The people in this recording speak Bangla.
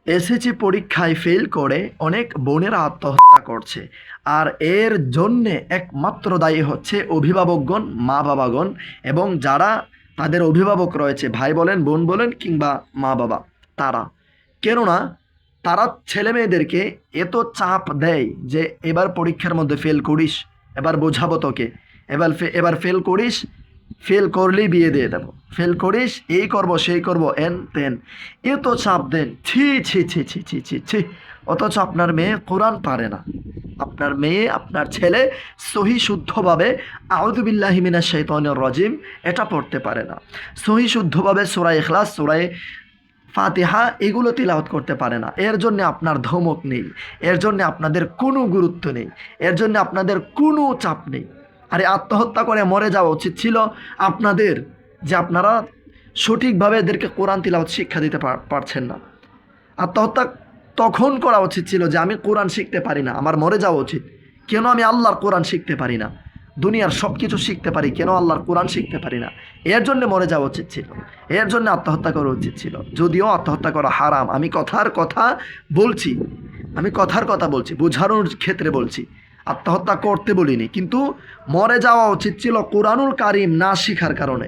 এসএসসি পরীক্ষায় ফেল করে অনেক বোনেরা আত্মহত্যা করছে। আর এর জন্যে একমাত্র দায়ী হচ্ছে অভিভাবকগণ, মা বাবাগণ, এবং যারা তাদের অভিভাবক রয়েছে, ভাই বলেন, বোন বলেন, কিংবা মা বাবা, তারা। কেননা তারা ছেলে মেয়েদেরকে এত চাপ দেয় যে এবার পরীক্ষার মধ্যে ফেল করিস, এবার বোঝাবো তোকে, এবার ফেল করিস, ফেল করলেই বিয়ে দিয়ে দেবো, ফেল করিস এই করব সেই করব, এন তেন, এত চাপ দেন। ছি ছি ছি ছি ছি ছি ছি। অথচ আপনার মেয়ে কোরআন পারে না, আপনার মেয়ে, আপনার ছেলে সহি শুদ্ধভাবে আউযু বিল্লাহি মিনাশ শাইতানির রাজিম এটা পড়তে পারে না, সহি শুদ্ধভাবে সূরা ইখলাস, সূরা ফাতিহা এগুলো তিলাওয়াত করতে পারে না। এর জন্য আপনার ধমক নেই, এর জন্য আপনাদের কোনো গুরুত্ব নেই, এর জন্য আপনাদের কোনো চাপ নেই। আরে আত্মহত্যা করে মরে যাওয়া উচিত ছিল আপনাদের, যে আপনারা সঠিকভাবে এদেরকে কোরআন তিলাওয়াত শিক্ষা দিতে পারছেন না। আত্মহত্যা তখন করা উচিত ছিল যে আমি কোরআন শিখতে পারি না, আমার মরে যাওয়া উচিত। কেন আমি আল্লাহর কোরআন শিখতে পারি না? দুনিয়ার সব কিছু শিখতে পারি, কেন আল্লাহর কোরআন শিখতে পারি না? এর জন্য মরে যাওয়া উচিত ছিল, এর জন্য আত্মহত্যা করা উচিত ছিল। যদিও আত্মহত্যা করা হারাম, আমি কথার কথা বলছি, আমি কথার কথা বলছি, বোঝানোর ক্ষেত্রে বলছি, আত্মহত্যা করতে বলিনি। কিন্তু মরে যাওয়া উচিত ছিল কোরআনুল কারিম না শিখার কারণে।